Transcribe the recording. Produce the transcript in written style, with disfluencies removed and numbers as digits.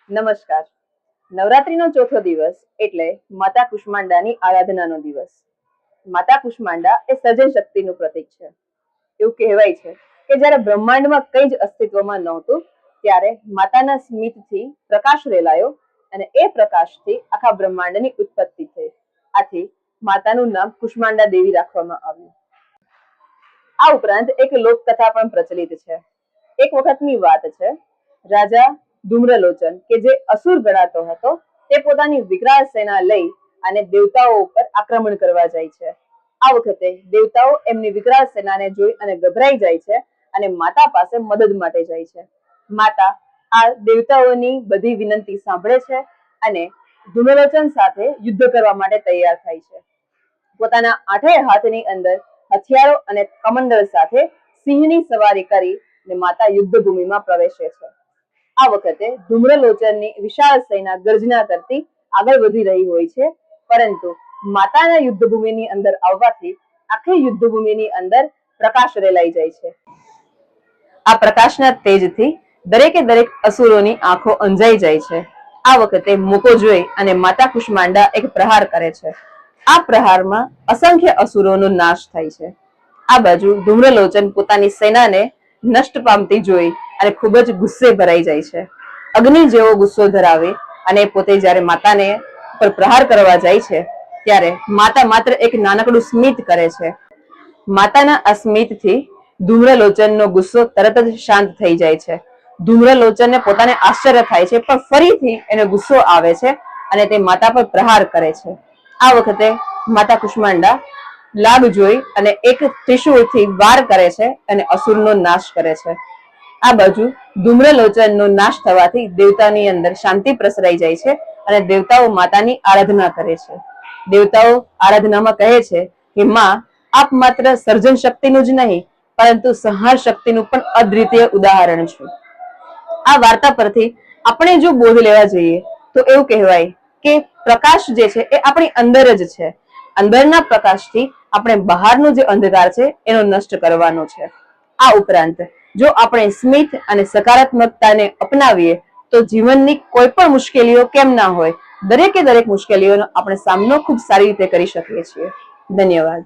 નમસ્કાર. નવરાત્રીનો ચોથો દિવસ એટલે માતા કુષ્માંડાની આરાધનાનો દિવસ. માતા કુષ્માંડા એ સર્જન શક્તિનું પ્રતીક છે. એવું કહેવાય છે કે જ્યારે બ્રહ્માંડમાં કંઈ જ અસ્તિત્વમાં નહોતું ત્યારે માતાના સ્મિતથી પ્રકાશ રેલાયો અને એ પ્રકાશથી આખા બ્રહ્માંડની ઉત્પત્તિ થઈ. આથી માતાનું નામ કુષ્માંડા દેવી રાખવામાં આવ્યું. આ ઉપરાંત એક લોકકથા પણ પ્રચલિત છે. એક વખતની વાત છે, રાજા ધૂમ્રલોચન કે જે અસુર ગણાતો હતો તે પોતાની વિકરાળ સેના લઈ અને દેવતાઓ ઉપર આક્રમણ કરવા જાય છે. આ વખતે દેવતાઓ એમની વિકરાળ સેનાને જોઈ અને ગભરાઈ જાય છે અને માતા પાસે મદદ માટે જાય છે. માતા આ દેવતાઓની બધી વિનંતી સાંભળે છે અને ધૂમ્રલોચન સાથે યુદ્ધ કરવા માટે તૈયાર થાય છે. પોતાના આઠેય હાથની અંદર હથિયારો અને કમંડળ સાથે સિંહની સવારી કરીને માતા યુદ્ધ ભૂમિમાં પ્રવેશે છે. આ વખતે ધૂમ્રલોચનની વિશાળ સેના ગર્જના કરતી આગળ વધી રહી હોય છે, પરંતુ માતાના યુદ્ધભૂમિની અંદર આવવાથી આખી યુદ્ધભૂમિની અંદર પ્રકાશ રેલાઈ જાય છે. આ પ્રકાશના તેજથી દરેકે દરેક અસુરોની આંખો અંજાઈ જાય છે. આ વખતે મોકો જોઈ અને માતા કુષ્માંડા એક પ્રહાર કરે છે. આ પ્રહારમાં અસંખ્ય અસુરોનો નાશ થાય છે. આ બાજુ ધૂમ્રલોચન પોતાની સેનાને નષ્ટ પામતી જોઈ અને ખૂબ જ ગુસ્સે ભરાઈ જાય છે. અગ્નિ જેવો ગુસ્સો ધરાવે અને પોતે જ્યારે માતાને પર પ્રહાર કરવા જાય છે ત્યારે માતા માત્ર એક નાનકડું સ્મિત કરે છે. માતાના આ સ્મિતથી ધૂમ્રલોચનનો ગુસ્સો તરત જ શાંત થઈ જાય છે. ધૂમ્રલોચનને પોતાને આશ્ચર્ય થાય છે, પણ ફરીથી એનો ગુસ્સો આવે છે અને તે માતા પર પ્રહાર કરે છે. આ વખતે માતા કુષ્માંડા લાગ જોઈ અને એક ત્રિશૂળથી વાર કરે છે અને અસુરનો નાશ કરે છે. આ બાજુ ધૂમ્રલોચનનો નાશ થવાથી દેવતાની અંદર શાંતિ પ્રસરાઈ જાય છે અને દેવતાઓ માતાની આરાધના કરે છે. દેવતાઓ આરાધનામાં કહે છે કે માં, આપ માત્ર સર્જન શક્તિનું જ નહીં પરંતુ સંહાર શક્તિનું પણ અદ્વિતીય ઉદાહરણ છો. આ વાર્તા પરથી આપણે જો બોધ લેવા જઈએ તો એવું કહેવાય કે પ્રકાશ જે છે એ આપણી અંદર જ છે. અંદરના પ્રકાશથી આપણે બહારનો જે અંધકાર છે એનો નષ્ટ કરવાનો છે. આ ઉપરાંત જો આપણે સ્મિત અને સકારાત્મકતાને અપનાવીએ તો જીવનની કોઈ પણ મુશ્કેલીઓ કેમ ના હોય, દરેકે દરેક મુશ્કેલીઓનો આપણે સામનો ખૂબ સારી રીતે કરી શકીએ છીએ. ધન્યવાદ.